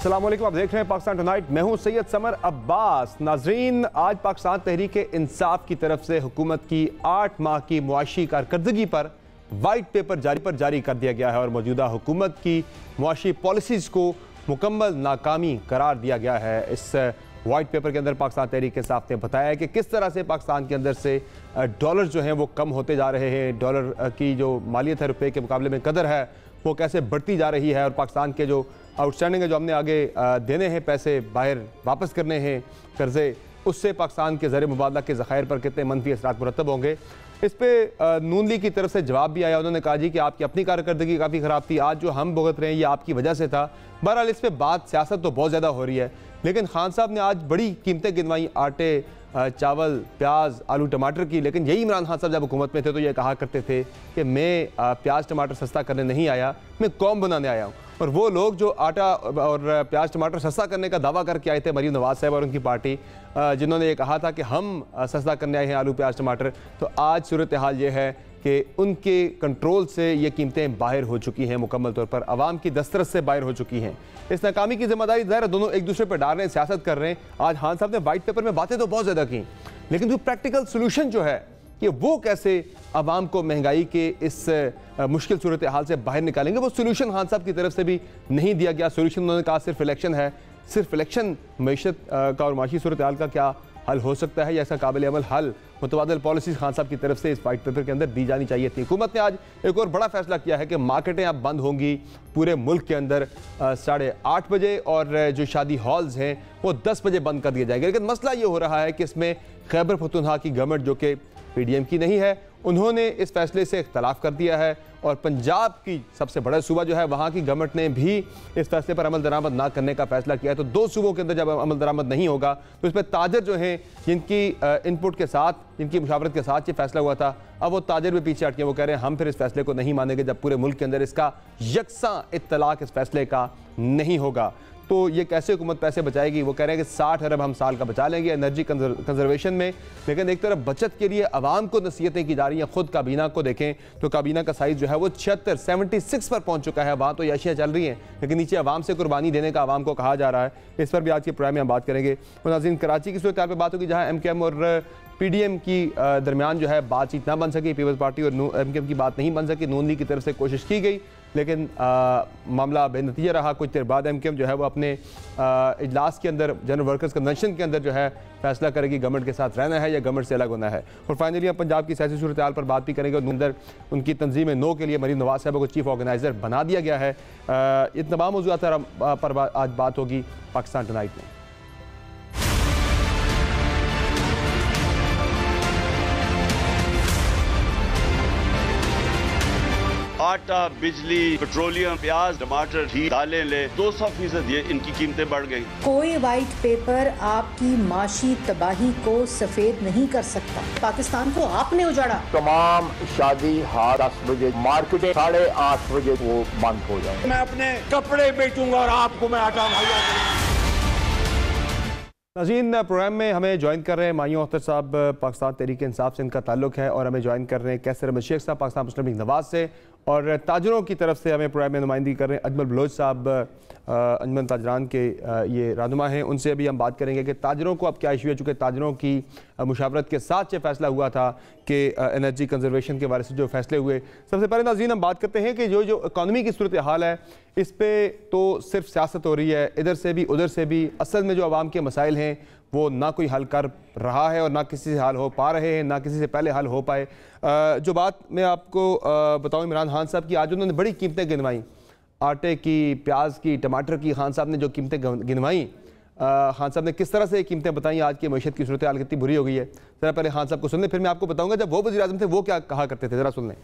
अस्सलाम वालेकुम, आप देख रहे हैं पाकिस्तान टुनाइट। मैं हूं सैयद समर अब्बास। नाजरीन, आज पाकिस्तान तहरीक इंसाफ की तरफ से हुकूमत की 8 माह की मुआशी कारकर्दगी पर वाइट पेपर जारी कर दिया गया है और मौजूदा हुकूमत की मुआशी पॉलिसीज़ को मुकम्मल नाकामी करार दिया गया है। इस वाइट पेपर के अंदर पाकिस्तान तहरीक इंसाफ ने बताया है कि किस तरह से पाकिस्तान के अंदर से डॉलर जो हैं वो कम होते जा रहे हैं, डॉलर की जो मालियत है रुपये के मुकाबले में कदर है वो कैसे बढ़ती जा रही है और पाकिस्तान के जो आउटस्टैंडिंग है, जो हमने आगे देने हैं पैसे, बाहर वापस करने हैं कर्जे, उससे पाकिस्तान के ज़र मुबादला के ज़खायर पर कितने मनफी असरात मुरतब होंगे। इस पर नून लीग की तरफ से जवाब भी आया। उन्होंने कहा जी कि आपकी अपनी कारकर्दगी काफ़ी ख़राब थी, आज जो हम भुगत रहे हैं ये आपकी वजह से था। बहरहाल इस पर बात सियासत तो बहुत ज़्यादा हो रही है, लेकिन खान साहब ने आज बड़ी कीमतें गिनवाई, आटे, चावल, प्याज, आलू, टमाटर की। लेकिन यही इमरान खान साहब जब हुकूमत में थे तो ये कहा करते थे कि मैं प्याज टमाटर सस्ता करने नहीं आया, मैं कौम बनाने आया हूँ। और वो लोग जो आटा और प्याज टमाटर सस्ता करने का दावा करके आए थे, मरीम नवाज साहब और उनकी पार्टी, जिन्होंने ये कहा था कि हम सस्ता करने आए हैं आलू प्याज टमाटर, तो आज सूरत हाल ये है कि उनके कंट्रोल से ये कीमतें बाहर हो चुकी हैं, मुकम्मल तौर पर अवाम की दस्तरस से बाहर हो चुकी हैं। इस नाकामी की जिम्मेदारी ज़ाहिर दोनों एक दूसरे पर डाल रहे हैं, सियासत कर रहे हैं। आज खान साहब ने वाइट पेपर में बातें तो बहुत ज़्यादा की, लेकिन जो प्रैक्टिकल सोल्यूशन जो है कि वो कैसे आवाम को महंगाई के इस मुश्किल सूरत हाल से बाहर निकालेंगे, वो सोल्यूशन खान साहब की तरफ से भी नहीं दिया गया। सोल्यूशन उन्होंने कहा सिर्फ इलेक्शन है, सिर्फ इलेक्शन मईशत का और माशी सूरत हाल का क्या हल हो सकता है या इसका काबिल अमल हल मुतबादिल पॉलिसीज़ खान साहब की तरफ से इस वाइट पेपर के अंदर दी जानी चाहिए थी। हुकूमत ने आज एक और बड़ा फैसला किया है कि मार्केटें अब बंद होंगी पूरे मुल्क के अंदर 8:30 बजे, और जो शादी हॉल्स हैं वो 10 बजे बंद कर दिए जाएंगे। लेकिन मसला ये हो रहा है कि इसमें खैबर पख्तूनख्वा की गवर्नमेंट, जो कि PDM की नहीं है, उन्होंने इस फैसले से इख्तलाफ कर दिया है, और पंजाब की सबसे बड़ा सूबा जो है वहाँ की गवर्नमेंट ने भी इस फैसले पर अमल दरामद ना करने का फैसला किया है। तो दो सूबों के अंदर जब अमल दरामद नहीं होगा तो इस पर ताजर जो हैं, जिनकी इनपुट के साथ, जिनकी मुशावरत के साथ ये फैसला हुआ था, अब वो ताजर भी पीछे हट के वो कह रहे हैं हम फिर इस फैसले को नहीं मानेंगे जब पूरे मुल्क के अंदर इसका यकसा इत्तलाक इस फैसले का नहीं होगा। तो ये कैसे हुकूमत पैसे बचाएगी? वो कह रहे हैं कि 60 अरब हम साल का बचा लेंगे एनर्जी कंजर्वेशन में, लेकिन एक तरफ बचत के लिए आवाम को नसीहतें की जा रही हैं। खुद काबीना को देखें तो काबीना का साइज़ जो है वो 76 पर पहुंच चुका है। वहाँ तो याशियाँ चल रही हैं, लेकिन नीचे आवाम से कुर्बानी देने का आवाम को कहा जा रहा है। इस पर भी आज के प्रोग्राम में हम बात करेंगे। तो नाज़रीन, कराची की सूरत हाल पर बात होगी जहाँ MKM और PDM की दरमियान जो है बातचीत ना बन सकी, पीपल्स पार्टी और MKM की बात नहीं बन सकी। नून लीग की तरफ से कोशिश की गई, लेकिन मामला बेनतीजा रहा। कुछ देर बाद MKM जो है वो अपने इजलास के अंदर, जनरल वर्कर्स कन्वेंशन के अंदर जो है फैसला करेगी गवर्नमेंट के साथ रहना है या गवर्नमेंट से अलग होना है। और फाइनली हम पंजाब की सियासी सूरत हाल पर बात भी करेंगे। और अंदर उनकी तंजीम नो के लिए मरीम नवाज साहब को चीफ ऑर्गेनाइज़र बना दिया गया है। इन तमाम मौज़ूआत पर आज बात होगी पाकिस्तान टुनाइट में। आटा, बिजली, पेट्रोलियम, प्याज, टमाटर, घी, दालें ले 200% ये इनकी कीमतें बढ़ गई। कोई वाइट पेपर आपकी माशी तबाही को सफेद नहीं कर सकता। पाकिस्तान को आपने उजाड़ा। तमाम शादी 10 बजे, मार्केटें 8:30 बजे वो बंद हो जाए। मैं अपने कपड़े बेचूंगा और आपको मैं आटा मुहैया करूंगा। नाज़रीन, प्रोग्राम में हमें ज्वाइन कर रहे हैं मायूं अख्तर साहब, पाकिस्तान तहरीक इंसाफ से इनका ताल्लुक है, और हमें ज्वाइन कर रहे हैं कैसर अहमद शेख साहब, पाकिस्तान मुस्लिम लीग नवाज से, और ताजरों की तरफ से हमें प्रोग्राम में नुमाइंदगी कर रहे हैं अजमल बलोच साहब, अंजमन ताजरान के ये रहनुमा हैं। उनसे अभी हम बात करेंगे कि ताजरों को अब क्या इशू है, चूँकि ताजरों की मुशावरत के साथ ये फैसला हुआ था कि एनर्जी कंजर्वेशन के बारे से जो फैसले हुए। सबसे पहले नाज़रीन हम बात करते हैं कि जो इकॉनमी की सूरत हाल है, इस पर तो सिर्फ सियासत हो रही है, इधर से भी उधर से भी। असल में जो आवाम के मसाइल हैं वो ना कोई हल कर रहा है और ना किसी से हल हो पा रहे हैं, ना किसी से पहले हल हो पाए। जो बात मैं आपको बताऊं इमरान खान साहब की, आज उन्होंने बड़ी कीमतें गिनवाई, आटे की, प्याज की, टमाटर की। खान साहब ने जो कीमतें गिनवाई, खान साहब ने किस तरह से ये कीमतें बताई, आज की मैशत की सूरत हाल कितनी बुरी हो गई है। ज़रा पहले खान साहब को सुन लें, फिर मैं आपको बताऊंगा जब वो वज़ीर आज़म थे वो क्या कहा करते थे। ज़रा सुन लें।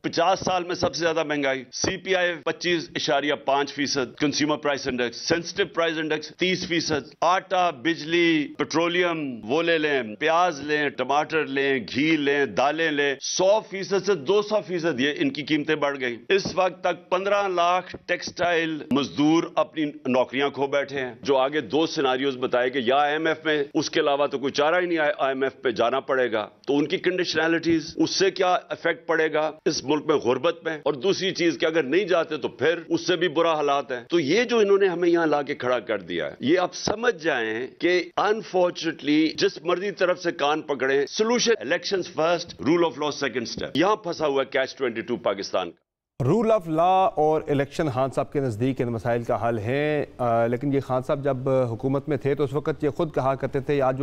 50 साल में सबसे ज्यादा महंगाई। CPI 25.5%, consumer price index, sensitive price index 30%। आटा, बिजली, पेट्रोलियम वो ले लें, प्याज लें, टमाटर लें, घी लें, दालें लें, 100% से 200% ये इनकी कीमतें बढ़ गई। इस वक्त तक 15 लाख टेक्सटाइल मजदूर अपनी नौकरियां खो बैठे हैं। जो आगे 2 सिनारियोज बताए कि या IMF में, उसके अलावा तो कोई चारा ही नहीं है, IMF पे जाना पड़ेगा। तो उनकी कंडीशनैलिटीज, उससे क्या इफेक्ट पड़ेगा, इस मुल्क में गुर्बत में, और दूसरी चीज कि अगर नहीं जाते तो फिर उससे भी बुरा हालात है। तो ये जो इन्होंने हमें यहाँ लाके खड़ा कर दिया है, ये आप समझ जाएं कि अनफॉर्चुनेटली जिस मर्जी तरफ से कान पकड़े, solution elections first, rule of law second step, यहां फंसा हुआ है catch 22 Pakistan. Rule of law और इलेक्शन खान साहब के नज़दीक इन मसाइल का हल है, लेकिन ये खान साहब जब हुकूमत में थे तो उस वक्त ये खुद कहा करते थे, आज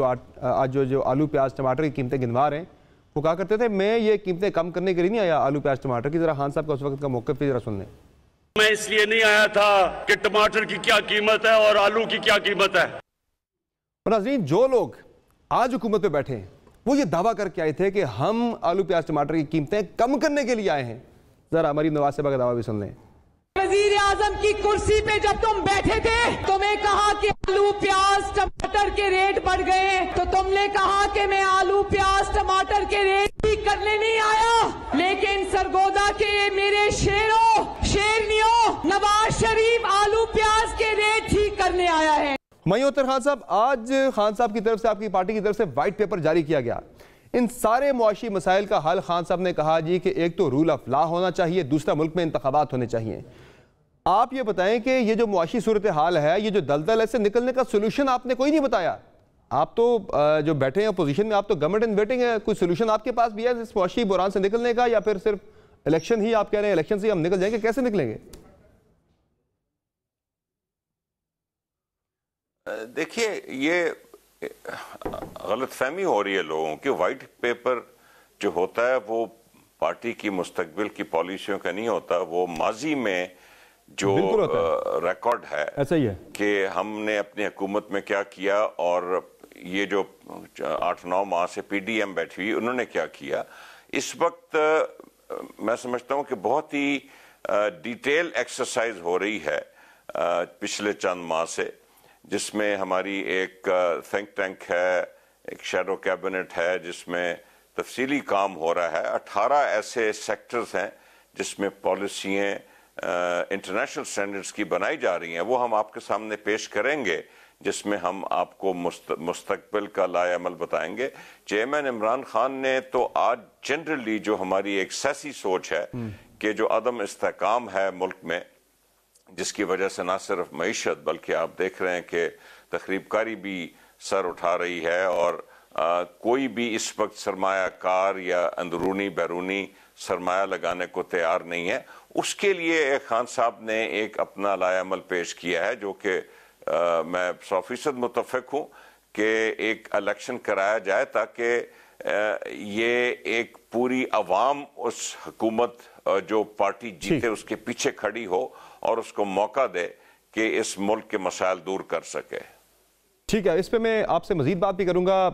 जो आलू प्याज टमाटर की कीमतें गिनवा रहे हैं, वो कहा करते थे मैं ये कीमतें कम करने के लिए नहीं आया आलू प्याज टमाटर की। जरा खान साहब का उस वक्त का मौक़िफ़ भी जरा सुन लें। मैं इसलिए नहीं आया था कि टमाटर की क्या कीमत है और आलू की क्या कीमत है। नाज़रीन, जो लोग आज हुकूमत में बैठे हैं वो ये दावा करके आए थे कि हम आलू प्याज टमाटर की कीमतें कम करने के लिए आए हैं। जरा मरीम नवाज साहब का दावा भी सुन लें। वजीर आजम की कुर्सी पे जब तुम बैठे थे, तुम्हें कहा कि आलू प्याज टमाटर के रेट बढ़ गए, तो तुमने कहा कि मैं आलू प्याज टमाटर के रेट ठीक करने नहीं आया, लेकिन सरगोदा के मेरे शेरों शेरनियों, नवाज शरीफ आलू प्याज के रेट ठीक करने आया है। मयूतर खान साहब, आज खान साहब की तरफ से, आपकी पार्टी की तरफ से व्हाइट पेपर जारी किया गया। इन सारे मुआशी मसाइल का हल खान साहब ने कहा जी कि एक तो रूल ऑफ लॉ होना चाहिए, दूसरा मुल्क में इंतखाबात होने चाहिए। आप ये बताएं कि ये जो मुआशी सूरत हाल है, ये जो दलदल है, से निकलने का सोल्यूशन आपने कोई नहीं बताया। आप तो जो बैठे हैं अपोजिशन में, आप तो गवर्नमेंट इन वेटिंग है, कोई सोल्यूशन आपके पास भी है इस मुआशी बुरान से निकलने का, या फिर सिर्फ इलेक्शन ही आप कह रहे हैं इलेक्शन से हम निकल जाएंगे? कैसे निकलेंगे? देखिए, ये गलतफहमी हो रही है लोगों की। वाइट पेपर जो होता है वो पार्टी की मुस्तकबिल की पॉलिसियों का नहीं होता, वो माजी में जो रिकॉर्ड है, ऐसा ही है कि हमने अपनी हुकूमत में क्या किया और ये जो 8-9 माह से पीडीएम बैठी हुई उन्होंने क्या किया। इस वक्त मैं समझता हूं कि बहुत ही डिटेल एक्सरसाइज हो रही है पिछले चंद माह से, जिसमें हमारी एक थिंक टैंक है, एक शैडो कैबिनेट है जिसमें तफसीली काम हो रहा है। 18 ऐसे सेक्टर्स हैं जिसमें पॉलिसियाँ इंटरनेशनल स्टैंडर्ड्स की बनाई जा रही हैं, वो हम आपके सामने पेश करेंगे, जिसमें हम आपको मुस्तकबिल का लाएअमल बताएंगे। चेयरमैन इमरान खान ने तो आज जनरली जो हमारी एक सियासी सोच है कि जो अदम इस्तेहकाम है मुल्क में, जिसकी वजह से ना सिर्फ मईशत बल्कि आप देख रहे हैं कि तखरीबकारी भी सर उठा रही है, और कोई भी इस वक्त सरमायाकार या अंदरूनी बैरूनी सरमाया लगाने को तैयार नहीं है। उसके लिए खान साहब ने एक अपना लाएअमल पेश किया है, जो कि मैं 100% मुतफिक हूँ कि एक इलेक्शन कराया जाए ताकि ये एक पूरी अवाम उस हुकूमत जो पार्टी जीते उसके पीछे खड़ी हो और उसको मौका दे कि इस मुल्क के मसाइल दूर कर सके। ठीक है, इस पे मैं आपसे मजीद बात भी करूंगा।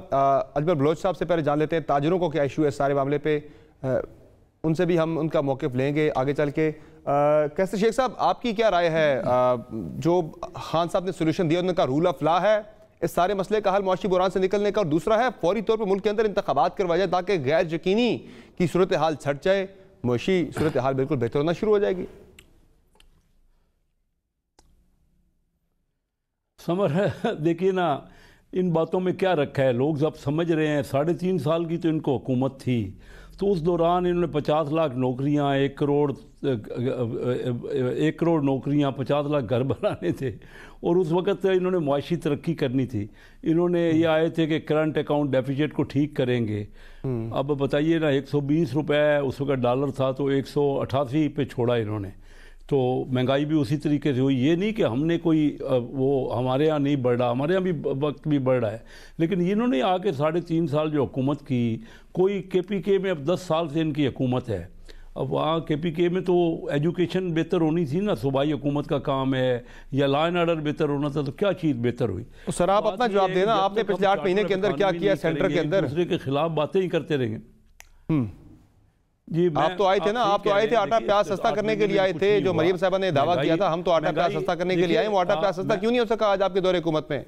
अजमल बलोच साहब से पहले जान लेते हैं ताजरों को क्या इशू है सारे मामले पे, उनसे भी हम उनका मौक़िफ़ लेंगे आगे चल के। कैसर शेख साहब, आपकी क्या राय है? जो खान साहब ने सोल्यूशन दिया उनका रूल ऑफ लॉ है इस सारे मसले का हल मुआशी बुरान से निकलने का, और दूसरा है फौरी तौर पर मुल्क के अंदर इंतखाबात करवाया जाए ताकि गैर यकीनी की सूरत हाल छट जाए, मुआशी सूरत हाल बिल्कुल बेहतर होना शुरू हो जाएगी। समझ है, देखिए ना, इन बातों में क्या रखा है, लोग जब समझ रहे हैं 3.5 साल की तो इनको हुकूमत थी, तो उस दौरान इन्होंने 50 लाख नौकरियां, 1 करोड़ नौकरियां, 50 लाख घर बनाने थे, और उस वक़्त इन्होंने मुआशी तरक्की करनी थी। इन्होंने ये आए थे कि करंट अकाउंट डेफिसिट को ठीक करेंगे। अब बताइए ना, 120 रुपये उस वक्त डॉलर था तो 188 पे छोड़ा इन्होंने, तो महंगाई भी उसी तरीके से हुई। ये नहीं कि हमने कोई वो हमारे यहाँ नहीं बढ़ रहा, हमारे यहाँ भी वक्त भी बढ़ रहा है, लेकिन इन्होंने आके 3.5 साल जो हुकूमत की, कोई KPK में अब 10 साल से इनकी हुकूमत है। अब वहाँ KPK में तो एजुकेशन बेहतर होनी थी ना, सूबाई हुकूमत का काम है, या लॉ एंड ऑर्डर बेहतर होना था, तो क्या चीज़ बेहतर हुई? तो सर आप अपना जवाब देना, आपने पिछले 8 महीने के अंदर क्या किया सेंटर के अंदर? दूसरे के खिलाफ बातें ही करते रहेंगे। जी, आप तो आए थे ना, आप तो आए थे आटा प्याज सस्ता करने के लिए आए थे, जो मरीम साहबा ने दावा किया था हम तो आटा प्याज सस्ता करने के लिए आए, वो आटा प्याज सस्ता क्यों नहीं हो सका आज आपके दौरे हुकूमत में?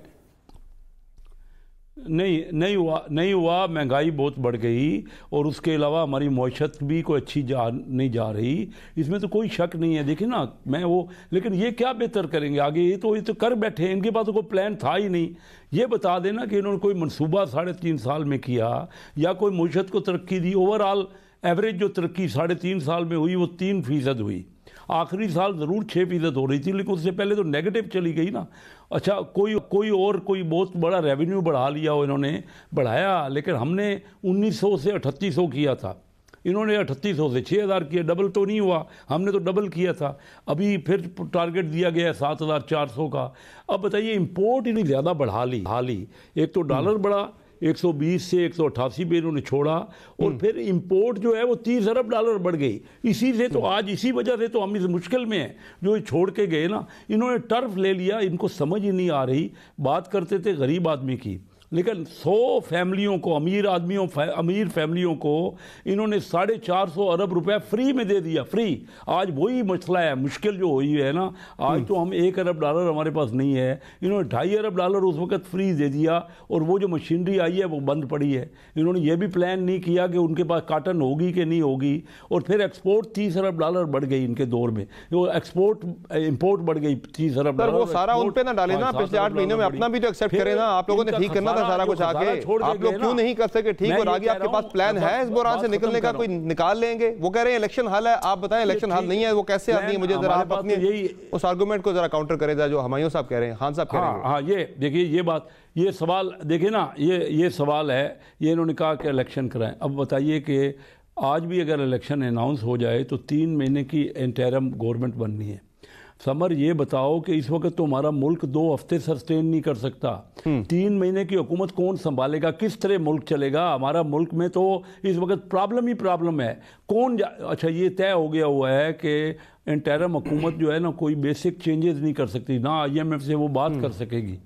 नहीं हुआ, महंगाई बहुत बढ़ गई, और उसके अलावा हमारी मईशत भी कोई अच्छी नहीं जा रही, इसमें तो कोई शक नहीं है। देखिए ना, मैं वो, लेकिन ये क्या बेहतर करेंगे आगे? ये तो कर बैठे हैं, इनके पास तो कोई प्लान था ही नहीं। ये बता देना कि इन्होंने कोई मनसूबा 3.5 साल में किया, या कोई मईशत को तरक्की दी, ओवरऑल एवरेज जो तरक्की 3.5 साल में हुई वो 3% हुई। आखिरी साल ज़रूर 6% हो रही थी, लेकिन उससे पहले तो नेगेटिव चली गई ना। अच्छा, कोई बहुत बड़ा रेवेन्यू बढ़ा लिया हो, इन्होंने बढ़ाया, लेकिन हमने 1900 से 3800 किया था, इन्होंने 3800 से 6000 किया, डबल तो नहीं हुआ, हमने तो डबल किया था। अभी फिर टारगेट दिया गया है 7400 का। अब बताइए, इंपोर्ट इन्हें ज़्यादा बढ़ा ली। एक तो डॉलर बढ़ा 120 से 188 पे इन्होंने छोड़ा, और फिर इंपोर्ट जो है वो 30 अरब डॉलर बढ़ गई। इसी से तो आज इसी वजह से तो हम इस मुश्किल में हैं। जो छोड़ के गए ना, इन्होंने टर्फ ले लिया, इनको समझ ही नहीं आ रही। बात करते थे गरीब आदमी की, लेकिन 100 फैमिलियों को, अमीर फैमिलियों को इन्होंने 450 अरब रुपए फ्री में दे दिया, फ्री। आज वही मसला है, मुश्किल जो हुई है ना, आज तो हम 1 अरब डॉलर हमारे पास नहीं है, इन्होंने 2.5 अरब डॉलर उस वक्त फ्री दे दिया, और वो जो मशीनरी आई है वो बंद पड़ी है। इन्होंने ये भी प्लान नहीं किया कि उनके पास काटन होगी कि नहीं होगी, और फिर एक्सपोर्ट 30 अरब डॉलर बढ़ गई इनके दौर में, वो इंपोर्ट बढ़ गई 30 अरब डॉलर। वो सारा उन पे ना डाले ना, पिछले 8 महीनों में अपना भी तो एक्सेप्ट करें ना, आप लोगों ने ठीक करना था सारा कुछ आगे, आप लोग क्यों नहीं कर सके ठीक? और आगे आपके पास प्लान है इस बुरान से निकलने का? कोई निकाल लेंगे? वो कह रहे हैं इलेक्शन हाल है, आप बताएं इलेक्शन हाल नहीं है, वो कैसे आती है? मुझे जरा आप अपने उस आर्गुमेंट को जरा काउंटर करें जो हुमायूं साहब कह रहे हैं, खान साहब कह रहे हैं। हाँ, ये देखिए, ये बात, ये सवाल देखिए ना, ये सवाल है, ये इन्होंने कहा कि इलेक्शन कराएं। अब बताइए कि आज भी अगर इलेक्शन अनाउंस हो जाए तो 3 महीने की इंटरिम गवर्नमेंट बननी है। समर, ये बताओ कि इस वक्त तो हमारा मुल्क 2 हफ्ते सस्टेन नहीं कर सकता। 3 महीने की हुकूमत कौन संभालेगा? किस तरह मुल्क चलेगा? हमारा मुल्क में तो इस वक्त प्रॉब्लम ही प्रॉब्लम है। अच्छा, ये तय हो गया हुआ है कि इंटरिम हुकूमत जो है ना, कोई बेसिक चेंजेस नहीं कर सकती, ना IMF से वो बात कर सकेगी।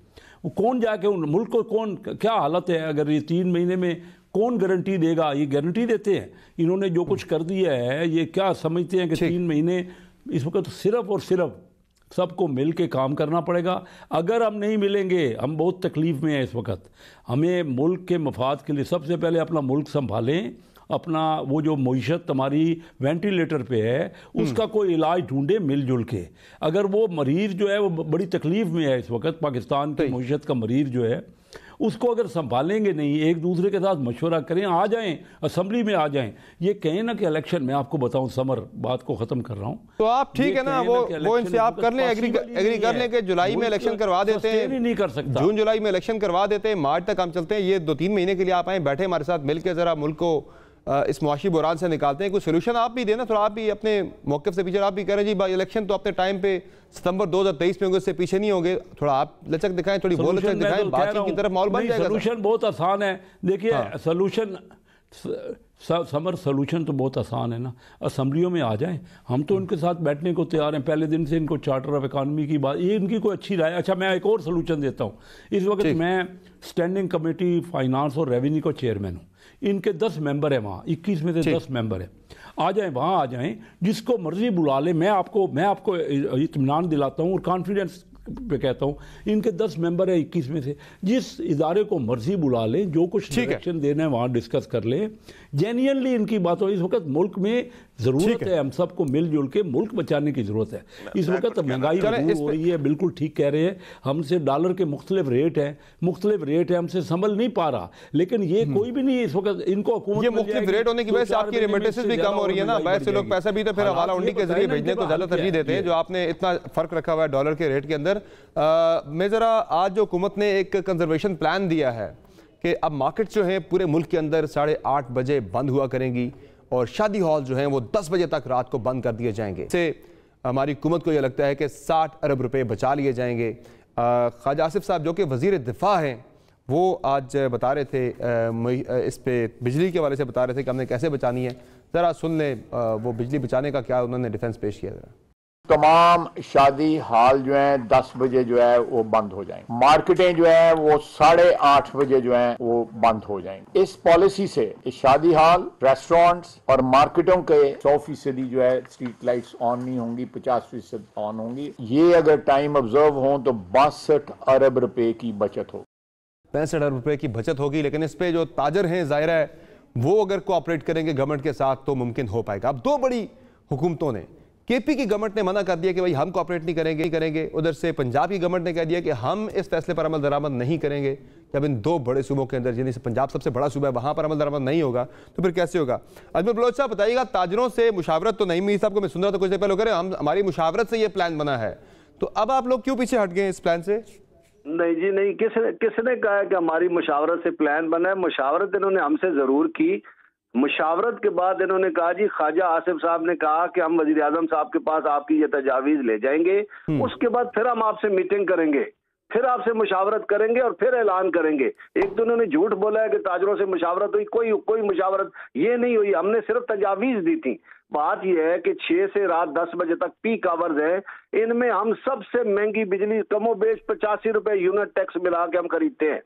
वो कौन जाके उन मुल्क को, कौन, क्या हालत है? अगर ये 3 महीने में कौन गारंटी देगा? ये गारंटी देते हैं? इन्होंने जो कुछ कर दिया है, ये क्या समझते हैं कि 3 महीने? इस वक्त तो सिर्फ और सिर्फ सबको मिल के काम करना पड़ेगा। अगर हम नहीं मिलेंगे, हम बहुत तकलीफ में हैं इस वक्त। हमें मुल्क के मफाद के लिए सबसे पहले अपना मुल्क संभालें, अपना वो जो मईशत हमारी वेंटिलेटर पे है उसका कोई इलाज ढूंढे मिलजुल के। अगर वो मरीज़ जो है वो बड़ी तकलीफ में है इस वक्त, पाकिस्तान की मईशत का मरीज़ जो है, उसको अगर संभालेंगे नहीं, एक दूसरे के साथ मशवरा करें, आ जाएं असेंबली में, आ जाएं, ये कहें ना कि इलेक्शन, मैं आपको बताऊं समर, बात को ख़त्म कर रहा हूं, तो आप ठीक है ना, वो इनसे आप कर लें, एग्री कर लें कि जुलाई में इलेक्शन करवा देते हैं। नहीं कर सकता, जून जुलाई में इलेक्शन करवा देते हैं, मार्च तक हम चलते हैं। ये 2-3 महीने के लिए आप आए, बैठे हमारे साथ मिलकर, जरा मुल्क को इस मुआशी बुरान से निकालते हैं। कुछ सोल्यूशन आप भी देना, थोड़ा आप भी अपने मौक़िफ़ से पीछे, आप भी कह रहे हैं जी भाई इलेक्शन तो अपने टाइम पे सितंबर 2023 में होंगे, उससे पीछे नहीं होंगे। थोड़ा आप लचक दिखाएं, थोड़ी वो लचक दिखाएं, बातचीत की तरफ माहौल बन जाएगा। सोल्यूशन बहुत आसान है, देखिए सोल्यूशन समर, सोल्यूशन तो बहुत आसान है ना, असम्बलियों में आ जाएं, हम तो उनके साथ बैठने को तैयार हैं। पहले दिन से इनको चार्टर ऑफ इकानमी की बात, ये इनकी कोई अच्छी राय। अच्छा, मैं एक और सोल्यूशन देता हूँ। इस वक्त मैं स्टैंडिंग कमेटी फाइनेंस और रेवेन्यू का चेयरमैन हूँ, इनके 10 मेंबर हैं वहाँ, 21 में से 10 मेंबर हैं। आ जाएं, वहाँ आ जाएं, जिसको मर्जी बुला ले। मैं आपको इत्मीनान दिलाता हूँ और कॉन्फिडेंस पे कहता हूँ, इनके 10 मेंबर है 21 में से, जिस इदारे को मर्जी बुला ले, जो कुछ डायरेक्शन देना है वहाँ डिस्कस कर ले, जेन्युइनली इनकी बातों। इस वक्त मुल्क में ज़रूरत है हम सबको मिलजुल के मुल्क बचाने की ज़रूरत है। इस वक्त महंगाई हो रही है, बिल्कुल ठीक कह रहे हैं, हमसे डॉलर के मुख्तलिफ रेट हैं, हमसे संभल नहीं पा रहा। लेकिन ये कोई भी नहीं इस वक्त, इनको हुकूमत ये मुख्तलिफ रेट होने की वजह से आपकी रेमिटेंसेस भी कम हो रही है ना, बाहर से लोग पैसा भी तो फिर हवाला हुंडी के जरिए भेजने को ज़्यादा तरजीह देते हैं, जो आपने इतना फ़र्क रखा हुआ है डॉलर के रेट के अंदर। मैं ज़रा, आज जो हुकूमत ने एक कंजर्वेशन प्लान दिया है कि अब मार्केट जो हैं पूरे मुल्क के अंदर 8:30 बजे बंद हुआ करेंगी, और शादी हॉल जो हैं वो 10 बजे तक रात को बंद कर दिए जाएंगे। इससे हमारी हुकूमत को यह लगता है कि 60 अरब रुपए बचा लिए जाएंगे। ख्वाजा आसिफ साहब जो कि वज़ीर दिफा हैं, वो आज बता रहे थे, इस पे बिजली के हवाले से बता रहे थे कि हमने कैसे बचानी है। ज़रा सुन लें वो बिजली बचाने का क्या उन्होंने डिफेंस पेश किया। ज़रा, तमाम शादी हाल जो है 10 बजे जो है वो बंद हो जाएंगे। मार्केटें जो है वो 8:30 बजे जो है वो बंद हो जाएंगे। इस पॉलिसी से शादी हाल, रेस्टोरेंट्स और मार्केटों के 100% जो है स्ट्रीट लाइट्स ऑन नहीं होंगी, 50% ऑन होंगी। ये अगर टाइम ऑब्जर्व हो तो 62 अरब रुपए की बचत हो, 65 अरब रुपए की बचत होगी। लेकिन इस पे जो ताजर हैं, जाहिर है वो अगर कोऑपरेट करेंगे गवर्नमेंट के साथ तो मुमकिन हो पाएगा। अब 2 बड़ी हुकूमतों ने केपी की गवर्नमेंट ने मना कर दिया कि भाई हम कोऑपरेट नहीं करेंगे। उधर से पंजाब की गवर्नमेंट ने कह दिया कि हम इस फैसले पर अमल दरामद नहीं करेंगे। जब इन दो बड़े सूबों के अंदर, यानी पंजाब सबसे बड़ा सूबा है, वहां पर अमल दरामद नहीं होगा तो फिर कैसे होगा? अजमल बलोच साहब बताइएगा, ताजरों से मुशावरत तो नहीं मिली, साहब को मैं सुन रहा था कुछ देर पहले कह रहे हमारी मुशावरत से ये प्लान बना है, तो अब आप लोग क्यों पीछे हट गए इस प्लान से? नहीं जी नहीं, किसने कहा है कि हमारी मुशावरत से प्लान बना है? मुशावरत इन्होंने हमसे जरूर की। मुशावरत के बाद इन्होंने कहा जी, ख्वाजा आसिफ साहब ने कहा कि हम वजीर आजम साहब के पास आपकी ये तजावीज ले जाएंगे, उसके बाद फिर हम आपसे मीटिंग करेंगे, फिर आपसे मुशावरत करेंगे और फिर ऐलान करेंगे। एक तो उन्होंने झूठ बोला है कि ताजरों से मुशावरत हुई, कोई मुशावरत ये नहीं हुई, हमने सिर्फ तजावीज दी थी। बात यह है कि 6 से रात 10 बजे तक पीक आवर्स है, इनमें हम सबसे महंगी बिजली कमोबेश 85 रुपए यूनिट टैक्स मिला के हम खरीदते हैं।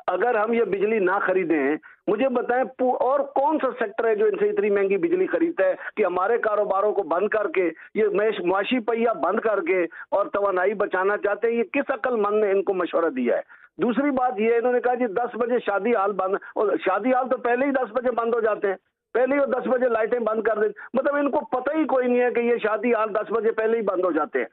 अगर हम ये बिजली ना खरीदें, मुझे बताएं और कौन सा सेक्टर है जो इनसे इतनी महंगी बिजली खरीदता है कि हमारे कारोबारों को बंद करके, ये मुआशी पहिया बंद करके और तवानाई बचाना चाहते हैं? ये किस अक्लमंद ने इनको मशवरा दिया है? दूसरी बात ये, इन्होंने कहा जी 10 बजे शादी हाल बंद, और शादी हाल तो पहले ही 10 बजे बंद हो जाते हैं, पहले ही वो 10 बजे लाइटें बंद कर देते। मतलब इनको पता ही कोई नहीं है कि ये शादी हाल 10 बजे पहले ही बंद हो जाते हैं।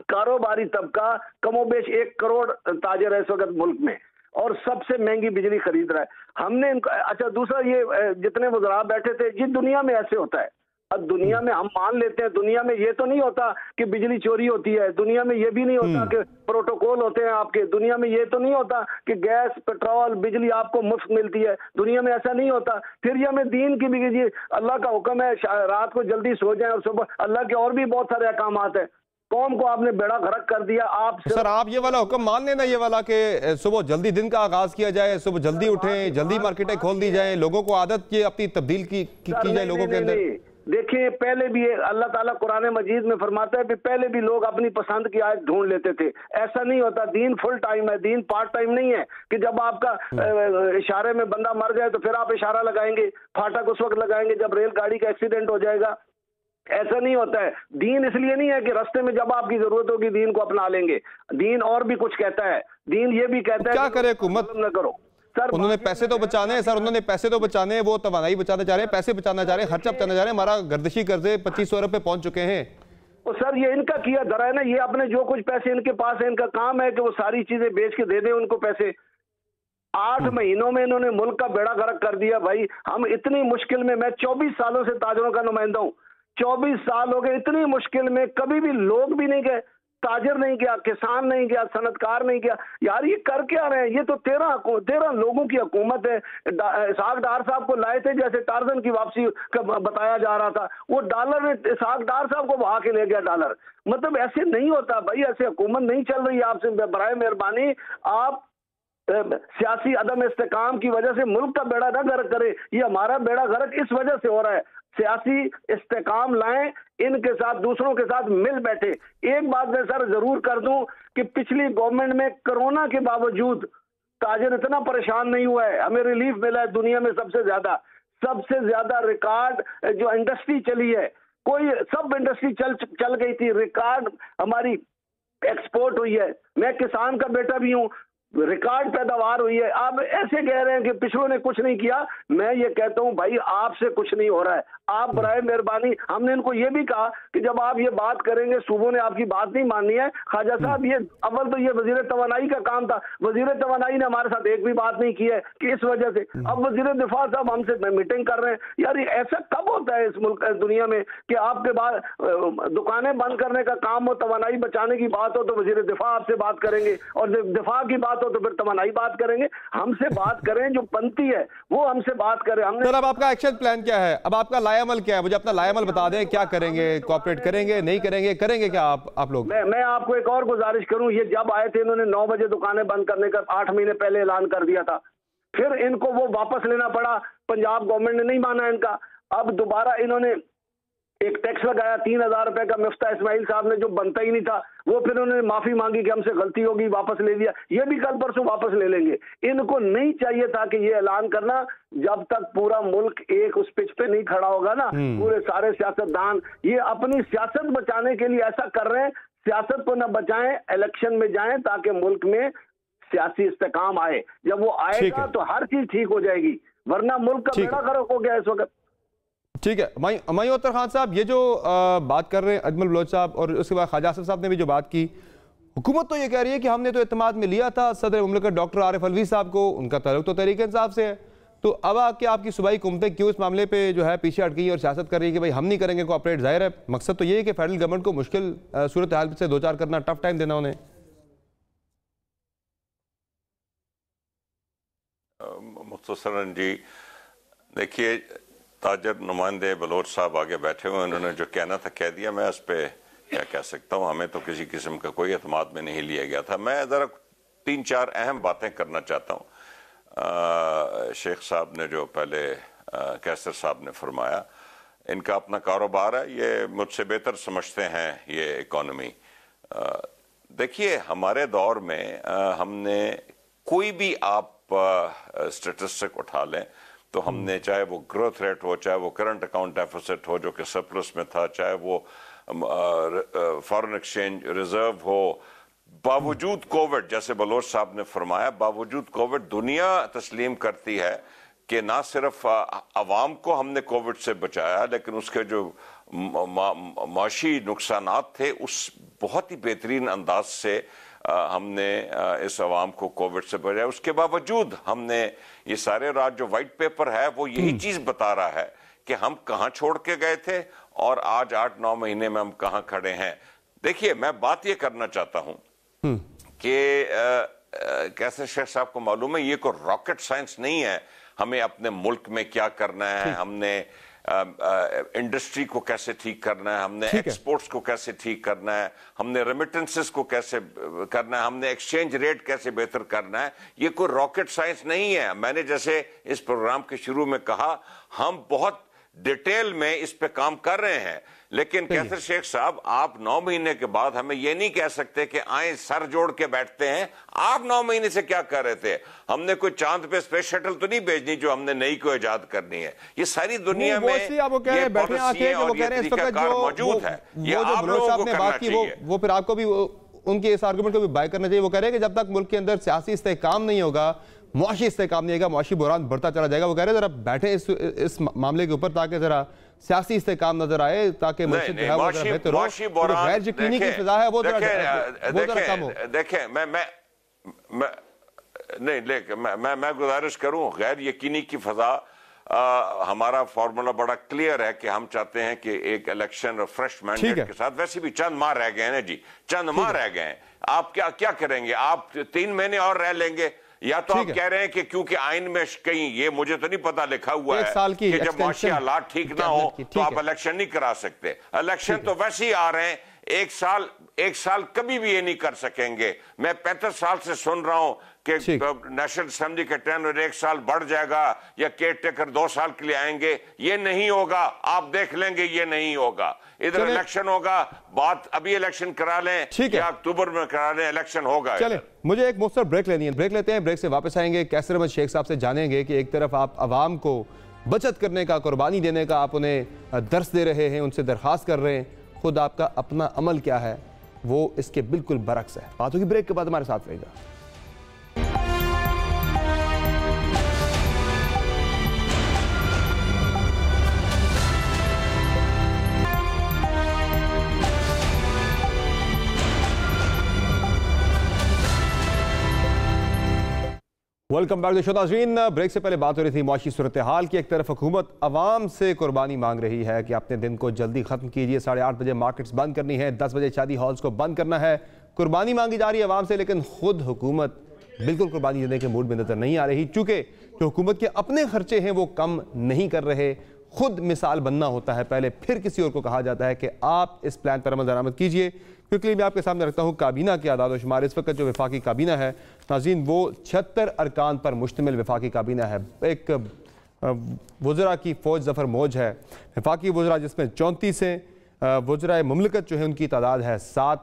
कारोबारी तबका कमोबेश 1 करोड़ ताजर है इस वक्त मुल्क में और सबसे महंगी बिजली खरीद रहा है। हमने इनको, अच्छा दूसरा ये जितने वज़रा बैठे थे, ये दुनिया में ऐसे होता है। अब दुनिया में हम मान लेते हैं, दुनिया में ये तो नहीं होता कि बिजली चोरी होती है, दुनिया में ये भी नहीं होता कि प्रोटोकॉल होते हैं आपके, दुनिया में ये तो नहीं होता कि गैस पेट्रोल बिजली आपको मुफ्त मिलती है, दुनिया में ऐसा नहीं होता। फिर ये हमें दीन की भी, अल्लाह का हुक्म है रात को जल्दी सो जाए और सुबह अल्लाह के और भी बहुत सारे अहकामात हैं। कौम को आपने बेड़ा गर्क कर दिया। आप सर आप ये वाला हुक्म मान लेना, ये वाला कि सुबह जल्दी दिन का आगाज किया जाए, सुबह जल्दी उठें, जल्दी मार्केटें खोल दी जाए, लोगों को आदत ये अपनी तब्दील की जाए लोगों के अंदर। देखिए पहले भी अल्लाह ताला कुरान मजीद में फरमाता है कि पहले भी लोग अपनी पसंद की आयत ढूंढ लेते थे। ऐसा नहीं होता, दीन फुल टाइम है, दीन पार्ट टाइम नहीं है कि जब आपका इशारे में बंदा मर जाए तो फिर आप इशारा लगाएंगे, फाटक उस वक्त लगाएंगे जब रेलगाड़ी का एक्सीडेंट हो जाएगा। ऐसा नहीं होता है। दीन इसलिए नहीं है कि रास्ते में जब आपकी जरूरत होगी दीन को अपना लेंगे। दीन और भी कुछ कहता है, दीन ये भी कहता है क्या करे हुकूमत न करो। सर उन्होंने पैसे तो बचाने हैं, सर उन्होंने पैसे तो बचाने हैं, वो तवानाई बचाना चाह रहे हैं, पैसे बचाना चाह रहे हैं, खर्चा बचाना चाह रहे हैं। हमारा गर्दिशी कर्जे 2500 अरब पे पहुंच चुके हैं। और सर ये इनका किया धरा है ना, ये अपने जो कुछ पैसे इनके पास है, इनका काम है कि वो सारी चीजें बेच के दे दें उनको पैसे। 8 महीनों में इन्होंने मुल्क का बेड़ा गर्क कर दिया। भाई हम इतनी मुश्किल में, मैं 24 सालों से ताजरों का नुमाइंदा हूँ, 24 साल हो गए, इतनी मुश्किल में कभी भी लोग भी नहीं गए, ताजर नहीं गया, किसान नहीं गया, सनतकार नहीं गया। यार ये कर क्या रहे हैं? ये तो 13 लोगों की हुकूमत है। इसहाक डार साहब को लाए थे जैसे टार्जन की वापसी बताया जा रहा था, वो डॉलर ने इसहाक डार साहब को बहा के ले गया डॉलर। मतलब ऐसे नहीं होता भाई, ऐसे हुकूमत नहीं चल रही है। आपसे बराए मेहरबानी आप सियासी अदम इस्तेकाम की वजह से मुल्क का बेड़ा ना गर्क करे। ये हमारा बेड़ा गर्क इस वजह से हो रहा है। सियासी इस्तेकाम लाएं, इनके साथ दूसरों के साथ मिल बैठे। एक बात मैं सर जरूर कर दूं कि पिछली गवर्नमेंट में कोरोना के बावजूद ताजर इतना परेशान नहीं हुआ है, हमें रिलीफ मिला है दुनिया में सबसे ज्यादा रिकॉर्ड जो इंडस्ट्री चली है, कोई सब इंडस्ट्री चल गई थी, रिकॉर्ड हमारी एक्सपोर्ट हुई है। मैं किसान का बेटा भी हूं, रिकॉर्ड पैदावार हुई है। आप ऐसे कह रहे हैं कि पिछड़ों ने कुछ नहीं किया। मैं ये कहता हूं भाई आपसे कुछ नहीं हो रहा है। आप बराए मेहरबानी, हमने इनको ये भी कहा कि जब आप ये बात करेंगे, सूबों ने आपकी बात नहीं माननी है। ख्वाजा साहब ये अव्वल तो ये वजीर तवानाई का काम था, वजीर तवानाई ने हमारे साथ एक भी बात नहीं की है कि इस वजह से। अब वजीर दिफा साहब हमसे मीटिंग कर रहे हैं। यार ऐसा कब होता है इस मुल्क दुनिया में कि आपके बाद दुकानें बंद करने का काम हो, तवानाई बचाने की बात हो तो वजीर दिफा आपसे बात करेंगे, और जब दिफा की बात हो तो फिर तवानाई बात करेंगे। हमसे बात करें, जो बनती है वो हमसे बात करें। हमने सर अब आपका एक्शन प्लान क्या है? अब आपका लायामल क्या है? मुझे अपना लायामल बता दें, क्या करेंगे? कोऑपरेट करेंगे, नहीं करेंगे, करेंगे क्या आप लोग? मैं आपको एक और गुजारिश करूं, ये जब आए थे इन्होंने 9 बजे दुकानें बंद करने का 8 महीने पहले ऐलान कर दिया था, फिर इनको वो वापस लेना पड़ा, पंजाब गवर्नमेंट ने नहीं माना इनका। अब दोबारा इन्होंने एक टैक्स लगाया 3000 रुपए का, मिफ्ता इस्माइल साहब ने, जो बनता ही नहीं था, वो फिर उन्होंने माफी मांगी कि हमसे गलती होगी, वापस ले लिया। ये भी कल परसों वापस ले लेंगे। इनको नहीं चाहिए था कि ये ऐलान करना, जब तक पूरा मुल्क एक उस पिच पे नहीं खड़ा होगा ना, पूरे सारे सियासतदान ये अपनी सियासत बचाने के लिए ऐसा कर रहे हैं। सियासत को न बचाएं, इलेक्शन में जाएं ताकि मुल्क में सियासी इस्तेकाम आए। जब वो आएगा तो हर चीज ठीक हो जाएगी, वरना मुल्क का बेड़ा गर्क हो गया इस वक्त। ठीक है। हमायूं अख्तर खान साहब, ये जो बात कर रहे हैं अजमल बलोच साहब और उसके बाद ख्वाजा आसिफ साहब ने भी जो बात की, हुकूमत तो ये कह रही है कि हमने तो इत्तेमाद में लिया था सदर मुमलिकत डॉक्टर आरिफ अलवी साहब को, उनका ताल्लुक तो तहरीक इंसाफ से है, तो अब आके आपकी सूबाई हुकूमतें क्यों इस मामले पे जो है पीछे हट गई और सियासत कर रही है कि भाई हम नहीं करेंगे कोऑपरेट? जाहिर है मकसद तो ये है कि फेडरल गवर्नमेंट को मुश्किल सूरत हाल से दो चार करना, टफ टाइम देना उन्हें। मुख्तसरन जी देखिए, ताजर नुमाइंदे बलोच साहब आगे बैठे हुए, उन्होंने जो कहना था कह दिया। मैं उस पर क्या कह सकता हूँ, हमें तो किसी किस्म का कोई एतमाद में नहीं लिया गया था। मैं ज़रा 3-4 अहम बातें करना चाहता हूँ। शेख साहब ने जो पहले कैसर साहब ने फरमाया, इनका अपना कारोबार है, ये मुझसे बेहतर समझते हैं ये इकॉनमी। देखिए हमारे दौर में हमने कोई भी आप स्टेटिस्टिक उठा लें तो हमने, चाहे वो ग्रोथ रेट हो, चाहे वो करंट अकाउंट डेफिसिट हो जो कि सरप्लस में था, चाहे वो फॉरेन एक्सचेंज रिजर्व हो, बावजूद कोविड, जैसे बलोच साहब ने फरमाया, बावजूद कोविड दुनिया तस्लीम करती है कि ना सिर्फ अवाम को हमने कोविड से बचाया, लेकिन उसके जो माशी नुकसानात थे उस बहुत ही बेहतरीन अंदाज से हमने इस अवाम को कोविड से बचाया। उसके बावजूद हमने ये सारे रात जो वाइट पेपर है वो यही चीज बता रहा है कि हम कहां छोड़ के गए थे और आज 8-9 महीने में हम कहां खड़े हैं। देखिए मैं बात ये करना चाहता हूं कि कैसे शेख साहब को मालूम है ये कोई रॉकेट साइंस नहीं है हमें अपने मुल्क में क्या करना है, हमने इंडस्ट्री को कैसे ठीक करना है, हमने एक्सपोर्ट्स को कैसे ठीक करना है, हमने रेमिटेंसेस को कैसे करना है, हमने एक्सचेंज रेट कैसे बेहतर करना है। ये कोई रॉकेट साइंस नहीं है। मैंने जैसे इस प्रोग्राम के शुरू में कहा, हम बहुत डिटेल में इस पे काम कर रहे हैं, लेकिन कैसर शेख साहब आप 9 महीने के बाद हमें यह नहीं कह सकते कि आए सर जोड़ के बैठते हैं। आप 9 महीने से क्या कर रहे थे? हमने कोई चांद पे स्पेस शटल तो नहीं भेजनी जो हमने नई को इजाद करनी है। ये सारी दुनिया में ये पॉलिसी और ये तरीकाकार मौजूद है। ये आप लोगों को करना चाहिए। वो फिर आपको भी उनके इस आर्गुमेंट को भी बाय करना चाहिए। वो कह रहे हैं कि जब तक मुल्क के अंदर सियासी इस्तेहकाम नहीं होगा, मुआशी इस्तेहकाम नहीं होगा, मुआशी बुहरान बढ़ता चला जाएगा। वो कह रहे हैं जरा बैठे इस मामले के ऊपर ताकि जरा सियासी इस्तेहकाम नजर आए, ताकि गैर यकीनी की फिजा है वो जरा कम हो। देखें मैं गुजारिश करूं, गैर यकीनी की फिजा हमारा फॉर्मूला बड़ा क्लियर है कि हम चाहते हैं कि एक इलेक्शन और फ्रेश मैंडेट के साथ, वैसे भी चंद माह रह गए हैं ना जी, चंद माह रह गए हैं। आप क्या करेंगे? आप 3 महीने और रह लेंगे, या तो आप कह रहे हैं कि क्योंकि आइन में कहीं, ये मुझे तो नहीं पता, लिखा हुआ है कि जब माशी हालात ठीक ना हो तो आप इलेक्शन नहीं करा सकते। इलेक्शन तो वैसे ही आ रहे हैं, एक साल कभी भी ये नहीं कर सकेंगे। मैं 35 साल से सुन रहा हूं कि नेशनल असेंबली का टेन्योर 1 साल बढ़ जाएगा या केयर टेकर 2 साल के लिए आएंगे। ये नहीं होगा, आप देख लेंगे, ये नहीं होगा। इधर इलेक्शन होगा, बात अभी इलेक्शन करा लें या अक्टूबर में करा लें, इलेक्शन होगा। चले, मुझे एक मुख्तसर ब्रेक लेनी है, ब्रेक लेते हैं, ब्रेक से वापस आएंगे। कैसर अहमद शेख साहब से जानेंगे कि एक तरफ आप अवाम को बचत करने का, कुर्बानी देने का आप उन्हें दर्स दे रहे हैं, उनसे दरख्वास्त कर रहे हैं, खुद आपका अपना अमल क्या है वो इसके बिल्कुल बरक्स है। बात होगी ब्रेक के बाद, हमारे साथ रहेगा। Welcome back to show. नाज़रीन, ब्रेक से पहले बात हो रही थी मुआशी सूरत हाल की। एक तरफ हुकूमत अवाम से कुर्बानी मांग रही है कि अपने दिन को जल्दी खत्म कीजिए, 8:30 बजे मार्केट्स बंद करनी है, 10 बजे शादी हॉल्स को बंद करना है। कुर्बानी मांगी जा रही है अवाम से, लेकिन खुद हुकूमत बिल्कुल कुर्बानी देने के मूड में नजर नहीं आ रही, क्योंकि जो हुकूमत के अपने खर्चे हैं वो कम नहीं कर रहे। खुद मिसाल बनना होता है पहले, फिर किसी और को कहा जाता है कि आप इस प्लान पर अमल दरामद कीजिए। क्योंकि मैं आपके सामने रखता हूँ काबीना के आदाद व शुमार। इस वक्त जो वफाकी काबीना है नाज़रीन, वो 76 अरकान पर मुश्तमिल वफाकी काबीना है। एक वज़रा की फ़ौज ज़फ़र मौज है वफाकी वज़रा, जिसमें 34 हैं। वज़रा मुमलिकत जो है उनकी तादाद है 7,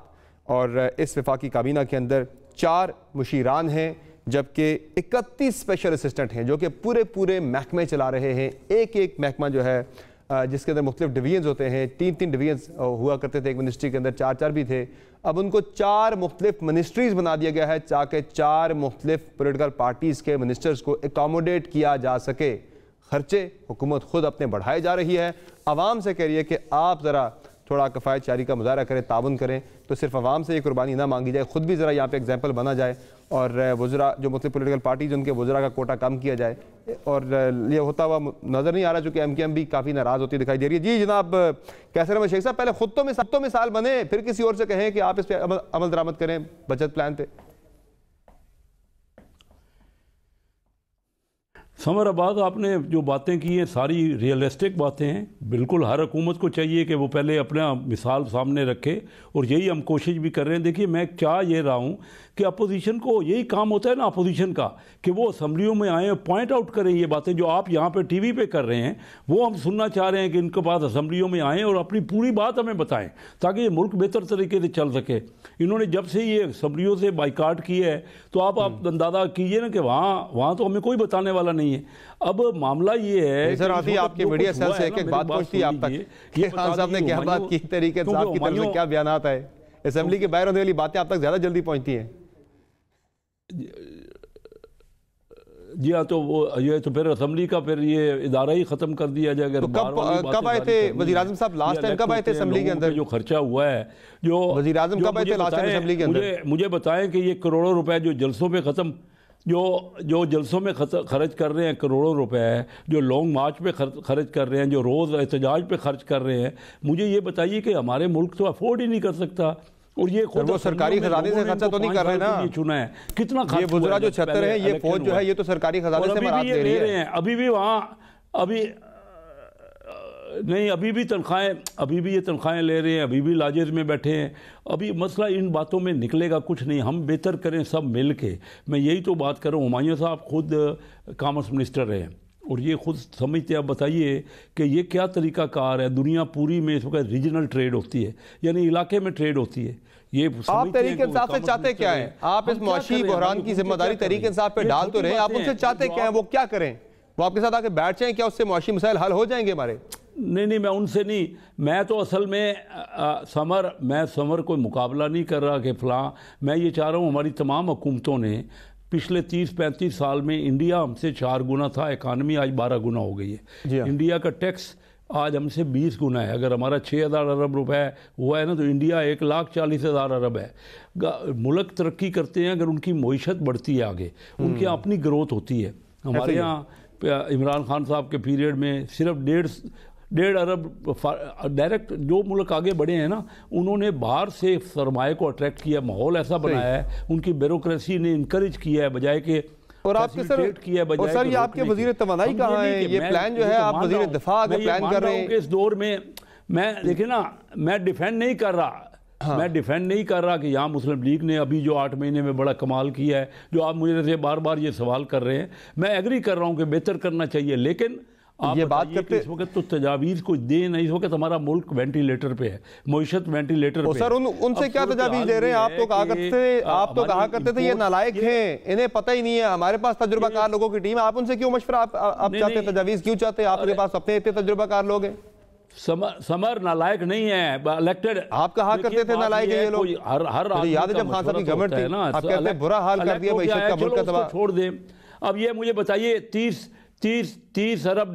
और इस वफाकी काबीना के अंदर 4 मुशीरान हैं, जबकि 31 स्पेशल असिस्टेंट हैं जो कि पूरे महकमे चला रहे हैं। एक महकमा जो है जिसके अंदर मुख्तलिफ डिवीजन्स होते हैं, 3 डिवीजन्स हुआ करते थे एक मिनिस्ट्री के अंदर, 4 भी थे। अब उनको 4 मुख्तलिफ मिनिस्ट्रीज़ बना दिया गया है ताकि 4 मुख्तलिफ पोलिटिकल पार्टीज़ के मिनिस्टर्स को एकोमोडेट किया जा सके। खर्चे हुकूमत खुद अपने बढ़ाए जा रही है। आवाम से कह रही है कि आप ज़रा थोड़ा कफ़ायत चारी का मुजाहरा करें, ताउन करें, तो सिर्फ आवाम से ये कुर्बानी ना मांगी जाए, खुद भी ज़रा यहाँ पे एग्जाम्पल बना जाए और वज़रा जो मुख्तलिफ पॉलिटिकल पार्टीज उनके वज़रा का कोटा कम किया जाए। और ये होता हुआ नज़र नहीं आ रहा, चूँकि MKM भी काफ़ी नाराज़ होती दिखाई दे रही है। जी जनाब कैसर अहमद शेख साहब, पहले खुद तो मिसाल बने, फिर किसी और से कहें कि आप इस पर अमल दरामद करें बचत प्लान पे। समर अब्बास, आपने जो बातें की हैं सारी रियलिस्टिक बातें हैं। बिल्कुल हर हुकूमत को चाहिए कि वो पहले अपना मिसाल सामने रखे, और यही हम कोशिश भी कर रहे हैं। देखिए, मैं चाह ये रहा हूँ कि अपोजिशन को यही काम होता है ना अपोजिशन का, कि वो असम्बलियों में आए, पॉइंट आउट करें ये बातें जो आप यहाँ पे टीवी पे कर रहे हैं, वो हम सुनना चाह रहे हैं कि इनके पास असम्बलियों में आएँ और अपनी पूरी बात हमें बताएं, ताकि ये मुल्क बेहतर तरीके से चल सके। इन्होंने जब से ये असम्बलियों से बाइकाट किया है, तो आप अंदाजा कीजिए ना कि वहाँ तो हमें कोई बताने वाला नहीं है। अब मामला ये है सर, आती आपके मीडिया सेल से एक बात पहुंचती है आप तक, ये खान साहब ने क्या बात की, तरीके से आपकी तरफ से क्या बयानात है, असेंबली के बाहर होने वाली बातें आप तक ज्यादा जल्दी पहुंचती हैं। जी हाँ, तो वो ये तो फिर असेंबली का फिर ये इदारा ही खत्म कर दिया जाएगा। तो कब आए थे वज़ीर आज़म साहब लास्ट टाइम, कब आए थे असेंबली के अंदर? जो खर्चा हुआ है, जो वज़ीर आज़म कब आए थे लास्ट टाइम असेंबली के अंदर? मुझे बताएं कि ये करोड़ों रुपए जो जलसों पे खत्म, जो जलसों में खर्च कर रहे हैं, करोड़ों रुपए, जो लॉन्ग मार्च पे खर्च कर रहे हैं, जो रोज़ एहतजाज पे खर्च कर रहे हैं, मुझे ये बताइए कि हमारे मुल्क तो अफोर्ड ही नहीं कर सकता। और ये खुद वो सरकारी खजाने से खर्चा तो नहीं कर रहे ना, चुना है कितना ये वज़रा जो 76 हैं, ये फौज जो है ये तो सरकारी खजाने से मराद ले रही है। अभी भी वहाँ नहीं, अभी भी ये तनख्वाहें ले रहे हैं, अभी भी लाजेज में बैठे हैं। अभी मसला इन बातों में निकलेगा कुछ नहीं, हम बेहतर करें सब मिल के। मैं यही तो बात कर रहा हूँ। हुमायूं साहब खुद कॉमर्स मिनिस्टर रहे हैं और ये खुद समझते हैं। आप बताइए कि ये क्या तरीका कार है, दुनिया पूरी में इस वक्त रीजनल ट्रेड होती है, यानी इलाके में ट्रेड होती है। ये आप तरीके इंसाफ से चाहते क्या है? आप इस मुआशी बहरान की जिम्मेदारी तरीके इंसाफ पे डाल तो रहे, आप उनसे चाहते क्या है? वो क्या करें? वो आपके साथ आके बैठ जाएं, क्या उससे मुआशी मसाइल हल हो जाएंगे हमारे? नहीं, मैं उनसे नहीं, मैं तो असल में समर कोई मुकाबला नहीं कर रहा कि फलां। मैं ये चाह रहा हूँ, हमारी तमाम हुकूमतों ने पिछले 30-35 साल में, इंडिया हमसे 4 गुना था, इकानमी आज 12 गुना हो गई है। इंडिया का टैक्स आज हमसे 20 गुना है। अगर हमारा 6,000 अरब रुपए हुआ है ना, तो इंडिया 1,40,000 अरब है। मुल्क तरक्की करते हैं अगर उनकी मईशत बढ़ती है, आगे उनकी अपनी ग्रोथ होती है। हमारे यहाँ इमरान खान साहब के पीरियड में सिर्फ 1.5 अरब डायरेक्ट जो मुल्क आगे बढ़े हैं ना, उन्होंने बाहर से सरमाए को अट्रैक्ट किया, माहौल ऐसा बनाया है, उनकी ब्यूरोक्रेसी ने इनकरेज किया है बजाय के। और आपके सर ये आपके वजीर तवानाई कहाँ है? ये प्लान जो है आप वजीर दिफा का प्लान कर रहे हैं इस दौर में। मैं देखिए ना, मैं डिफेंड नहीं कर रहा, मैं डिफेंड नहीं कर रहा कि यहाँ मुस्लिम लीग ने अभी जो 8 महीने में बड़ा कमाल किया है, जो आप मुझे से बार बार ये सवाल कर रहे हैं। मैं एग्री कर रहा हूँ कि बेहतर करना चाहिए, लेकिन आप ये बात करते इस वक्त तो तजावीज़ कुछ दे नहीं। इस वक्त हमारा मुल्क वेंटिलेटर पे है, मईशत वेंटिलेटर पे। सर उनसे क्या तजावीज़ दे रहे हैं? आप तो कहा करते थे ये नालायक हैं, इन्हें पता ही नहीं है, हमारे पास तजुर्बाकार लोगों की टीम है। आप उनसे क्यों मशवरा आप चाहते हैं? तजावीज़ क्यों चाहते हैं? आपके पास अपने इतने तजुर्बाकार लोग हैं। समर नालायक नहीं है, इलेक्टेड। आप कहा करते थे नालायक है ये लोग। हर याद है जब खान साहब की गवर्नमेंट थी, आप कहते हैं बुरा हाल कर दिया मईशत का, मुल्क का तबाह। छोड़ दें। अब ये मुझे बताइए, 30 अरब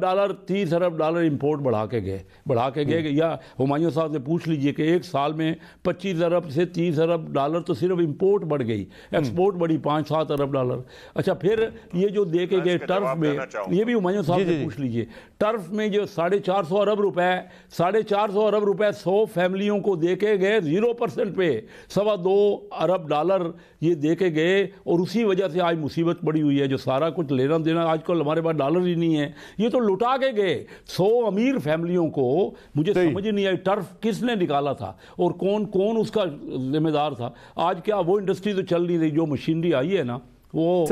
डॉलर इंपोर्ट बढ़ा के गए। या हुमायूं साहब से पूछ लीजिए कि एक साल में 25 अरब से 30 अरब डॉलर तो सिर्फ इंपोर्ट बढ़ गई, एक्सपोर्ट बढ़ी 5-7 अरब डॉलर। अच्छा, फिर ये जो दे के गए टर्फ में, ये भी हुमायूं साहब से पूछ लीजिए, टर्फ में जो 450 अरब रुपए 100 फैमिलियों को दे के गए 0% पे, 2.25 अरब डॉलर ये दे के गए। और उसी वजह से आज मुसीबत पड़ी हुई है, जो सारा कुछ लेना देना आजकल हमारे पास डॉलर ही नहीं है। ये तो लुटा के गए 100 अमीर फैमिलियों को। मुझे समझ ही नहीं आई टर्फ किसने निकाला था और कौन उसका जिम्मेदार था। आज क्या वो इंडस्ट्री तो चल नहीं रही, जो मशीनरी आई है ना वो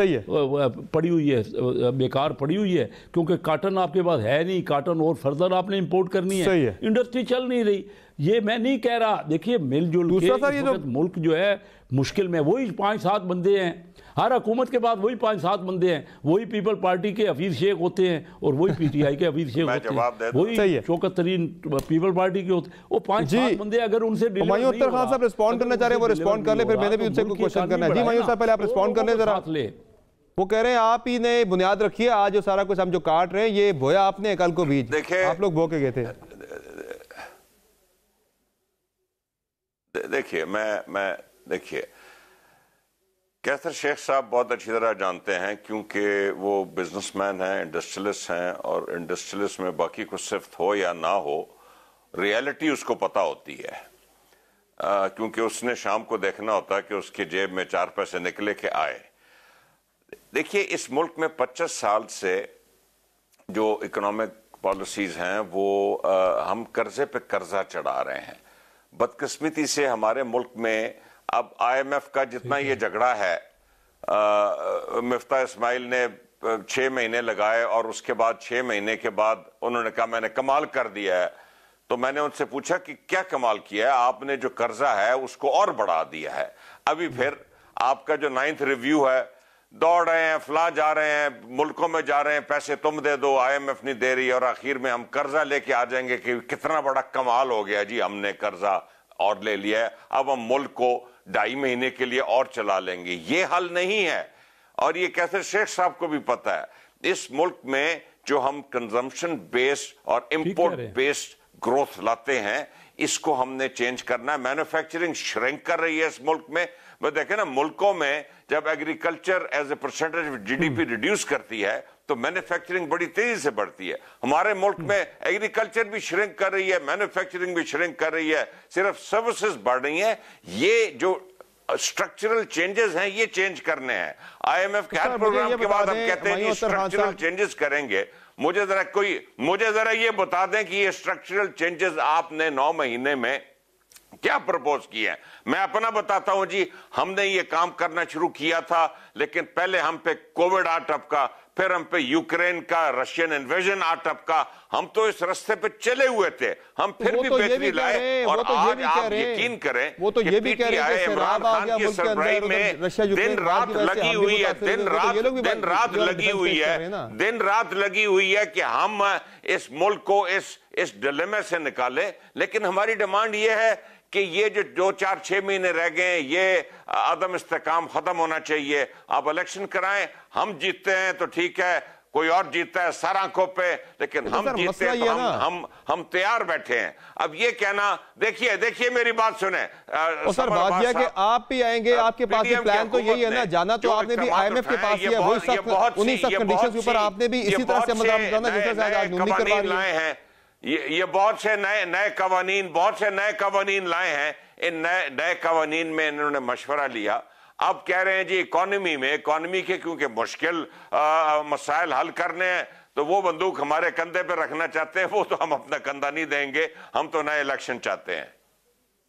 पड़ी हुई है, बेकार पड़ी हुई है, क्योंकि काटन आपके पास है नहीं, काटन और फर्दर आपने इंपोर्ट करनी है, इंडस्ट्री चल नहीं रही। ये मैं नहीं कह रहा, देखिए मिलजुल के मुल्क जो है मुश्किल में, वही 5-7 बंदे हैं हर हुकूमत के बाद, वही 5-7 बंदे हैं, वही पीपल पार्टी के हफीज शेख होते हैं और वही PTI के हफीज शेख होते हैं, वही शौकत तरीन पीपल पार्टी के होते हैं। वो 5-7 बंदे अगर उनसे हुमायूं अख्तर खान साहब रिस्पॉन्ड करना चाह रहे हैं, वो रिस्पॉन्ड कर ले, फिर मैंने भी उनसे कोई क्वेश्चन करना है। जी हुमायूं साहब, पहले आप रिस्पॉन्ड कर ले जरा। वो कह रहे हैं आप ही ने बुनियाद रखी है, आज जो सारा कुछ हम जो काट रहे हैं ये बोया आपने, कल को बीज देखिए आप लोग बो के गए थे। देखिए मैं देखिए कैसर शेख साहब बहुत अच्छी तरह जानते हैं, क्योंकि वो बिजनेसमैन हैं, इंडस्ट्रियलिस्ट हैं, और इंडस्ट्रियलिस्ट में बाकी कुछ सिर्फ हो या ना हो, रियलिटी उसको पता होती है, क्योंकि उसने शाम को देखना होता है कि उसके जेब में 4 पैसे निकले के आए। देखिए इस मुल्क में 25 साल से जो इकोनॉमिक पॉलिसीज हैं वो हम कर्जे पे कर्जा चढ़ा रहे हैं। बदकिस्मती से हमारे मुल्क में अब IMF का जितना ये झगड़ा है, मिफ्ता इस्माइल ने 6 महीने लगाए और उसके बाद 6 महीने के बाद उन्होंने कहा मैंने कमाल कर दिया है। तो मैंने उनसे पूछा कि क्या कमाल किया है? आपने जो कर्जा है उसको और बढ़ा दिया है। अभी फिर आपका जो 9th रिव्यू है, दौड़ रहे हैं, फला जा रहे हैं, मुल्कों में जा रहे हैं, पैसे तुम दे दो, IMF नहीं दे रही, और आखिर में हम कर्जा लेके आ जाएंगे कि कितना बड़ा कमाल हो गया जी, हमने कर्जा और ले लिया है, अब हम मुल्क को 2.5 महीने के लिए और चला लेंगे। ये हल नहीं है, और ये कैसर शेख साहब को भी पता है। इस मुल्क में जो हम कंजम्पशन बेस्ड और इंपोर्ट बेस्ड ग्रोथ लाते हैं, इसको हमने चेंज करना है। मैन्युफैक्चरिंग श्रिंक कर रही है इस मुल्क में। वो देखें ना, मुल्कों में जब agriculture as a percentage of GDP reduce करती है तो मैन्युफैक्चरिंग बड़ी तेजी से बढ़ती है। हमारे मुल्क में एग्रीकल्चर भी श्रिंक कर रही है, मैन्युफैक्चरिंग भी श्रिंक कर रही है, सिर्फ सर्विसेज बढ़ रही हैं। ये जो स्ट्रक्चरल चेंजेस हैं ये चेंज करने हैं। IMF के हर प्रोग्राम के बाद हम कहते हैं कि स्ट्रक्चरल चेंजेस करेंगे। मुझे जरा ये बता दें कि ये स्ट्रक्चरल चेंजेस आपने 9 महीने में क्या प्रपोज किया है। मैं अपना बताता हूं जी, हमने ये काम करना शुरू किया था, लेकिन पहले हम पे कोविड आ टपका, फिर हम पे यूक्रेन का रशियन इन्वेजन आ टपका। हम तो इस रास्ते पे चले हुए थे, हम फिर भी बेहतरी लाए। और आज आप यकीन करें कि PTI इमरान खान की सरबराही में दिन रात लगी हुई है, दिन रात लगी हुई है कि हम इस मुल्क को इस डिलेमे से निकाले। लेकिन हमारी डिमांड ये है कि ये जो 2-4-6 महीने रह गए, ये अदम इस्तेकाम खत्म होना चाहिए। आप इलेक्शन कराएं, हम जीतते हैं तो ठीक है, कोई और जीतता है सर आंखों पे, लेकिन हम जीतते हैं तो हम तैयार बैठे हैं। अब ये कहना, देखिए मेरी बात सुने। सर बात यह कि आप भी आएंगे, आपके पास प्लान तो यही है ना, जाना तो आपने भी IMF के पास ही है, उन्हीं सब कंडीशंस के ऊपर आपने भी इसी तरह से मतलब आज नूनी करवा रही है। ये बहुत से नए कवानीन लाए हैं। इन नए कवानीन में इन्होंने मशवरा लिया। अब कह रहे हैं जी इकोनॉमी के क्योंकि मुश्किल मसाइल हल करने हैं, तो वो बंदूक हमारे कंधे पे रखना चाहते हैं। वो तो हम अपना कंधा नहीं देंगे, हम तो नए इलेक्शन चाहते हैं।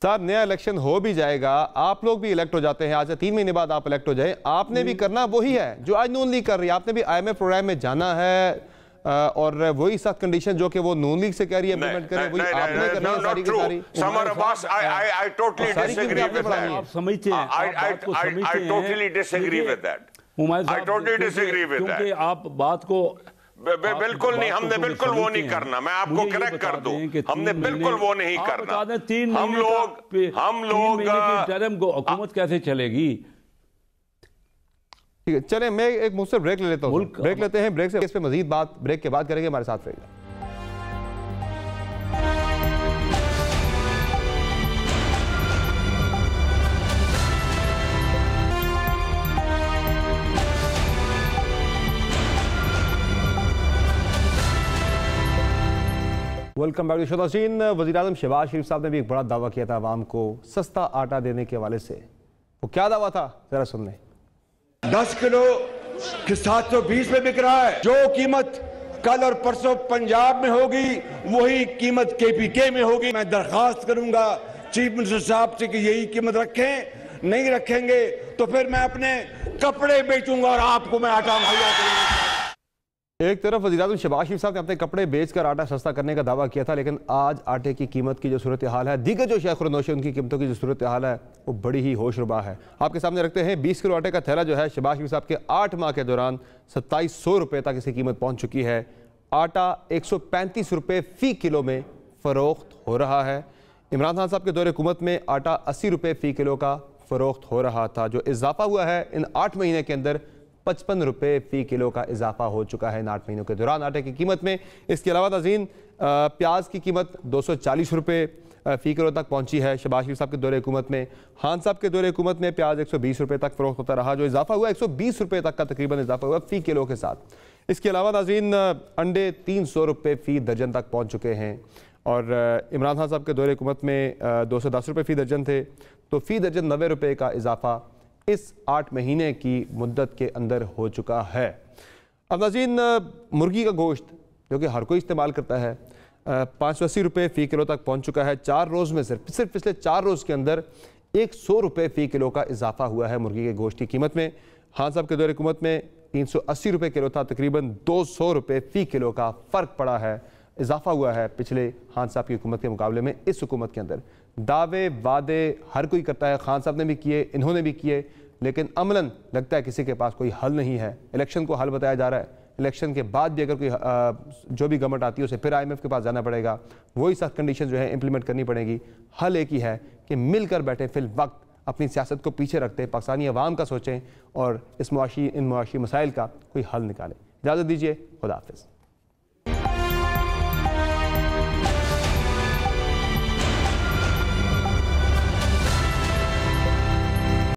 साहब नया इलेक्शन हो भी जाएगा, आप लोग भी इलेक्ट हो जाते हैं, आज से 3 महीने बाद आप इलेक्ट हो जाए, आपने भी करना वही है जो आज नून लीग कर रही है। आपने भी IMF प्रोग्राम में जाना है, और वही सब कंडीशन जो कि वो नून लीग से कह रही है इम्प्लीमेंट करें, वही आपने करना है सारी की सारी। Summer Abbas, I totally disagree with that. आप समझते हैं, I totally disagree with that. I totally disagree with that. क्योंकि आप बात को बिल्कुल नहीं, हमने बिल्कुल वो नहीं करना। मैं आपको करेक्ट कर दूं, हमने बिल्कुल वो नहीं करना। हम लोग टर्म को हुकूमत कैसे चलेगी? ठीक है, चलें मैं एक मुझसे ब्रेक ले लेता हूँ, ब्रेक लेते हैं, ब्रेक से इस पे मजीद बात ब्रेक के बाद करेंगे। हमारे साथ रहिएगा। वेलकम बैक टू शो नाज़रीन। वज़ीर-ए-आज़म शहबाज शरीफ साहब ने भी एक बड़ा दावा किया था आवाम को सस्ता आटा देने के हवाले से। वो क्या दावा था, जरा सुन लें। 10 किलो के 720 में बिक रहा है। जो कीमत कल और परसों पंजाब में होगी वही कीमत KPK में होगी। मैं दरखास्त करूंगा चीफ मिनिस्टर साहब से कि यही कीमत रखें, नहीं रखेंगे तो फिर मैं अपने कपड़े बेचूंगा और आपको मैं आटा मुहैया करूंगा। एक तरफ वज़ीर-ए-आज़म शहबाज शरीफ साहब ने अपने कपड़े बेचकर आटा सस्ता करने का दावा किया था, लेकिन आज आटे की कीमत की जो सूरत हाल है, दीगर जो शैख़ुर-ए-नौश उनकी कीमतों की जो सूरत हाल है वो बड़ी ही होशरुबा है। आपके सामने रखते हैं 20 किलो आटे का थैला जो है शहबाज शरीफ साहब के 8 माह के दौरान 2700 रुपये तक इसकी कीमत पहुँच चुकी है। आटा 135 रुपये फ़ी किलो में फ़रोख्त हो रहा है। इमरान खान साहब के दौरे हुकूमत में आटा 80 रुपये फ़ी किलो का फ़रोख्त हो रहा था। जो इजाफा हुआ है इन 8 महीने के अंदर 55 रुपये फ़ी किलो का इजाफा हो चुका है इन 8 महीनों के दौरान आटे की कीमत में। इसके अलावा नाज़रीन प्याज की कीमत 240 रुपये फ़ी किलो तक पहुंची है। शहबाज शरीफ साहब के दौरे हुकूमत में, खान साहब के दौरे हुकूमत में प्याज 120 रुपये तक फ़रोख्त होता रहा, जो इजाफा हुआ 120 रुपये तक का तकरीबन इजाफा हुआ फ़ी किलो के साथ। इसके अलावा नाज़रीन अंडे 300 रुपये फ़ी दर्जन तक पहुँच चुके हैं और इमरान खान साहब के दौरे हुकूमत में 210 रुपये फ़ी दर्जन थे, तो फ़ी दर्जन 90 रुपये का इजाफा इस 8 महीने की मुद्दत के अंदर हो चुका है। अब नाज़रीन मुर्गी का गोश्त जो कि हर कोई इस्तेमाल करता है 580 रुपये फ़ी किलो तक पहुंच चुका है। 4 रोज़ में सिर्फ पिछले 4 रोज़ के अंदर 100 रुपये फ़ी किलो का इजाफा हुआ है मुर्गी के गोश्त की कीमत में। खान साहब के दौरे हुकूमत में 380 रुपये किलो था, तकरीबन 200 रुपये फ़ी किलो का फ़र्क पड़ा है, इजाफा हुआ है पिछले खान साहब की हुकूमत के मुकाबले में इस हुकूमत के अंदर। दावे वादे हर कोई करता है, खान साहब ने भी किए, इन्होंने भी किए, लेकिन अमलन लगता है किसी के पास कोई हल नहीं है। इलेक्शन को हल बताया जा रहा है, इलेक्शन के बाद भी अगर कोई जो भी गवर्नमेंट आती है उसे फिर IMF के पास जाना पड़ेगा, वही सख्त कंडीशन जो है इंप्लीमेंट करनी पड़ेगी। हल एक ही है कि मिलकर बैठे, फिल वक्त अपनी सियासत को पीछे रखते पाकिस्तानी अवाम का सोचें और इन मुआशी मसाइल का कोई हल निकालें। इजाज़त दीजिए, खुदा हाफिज़।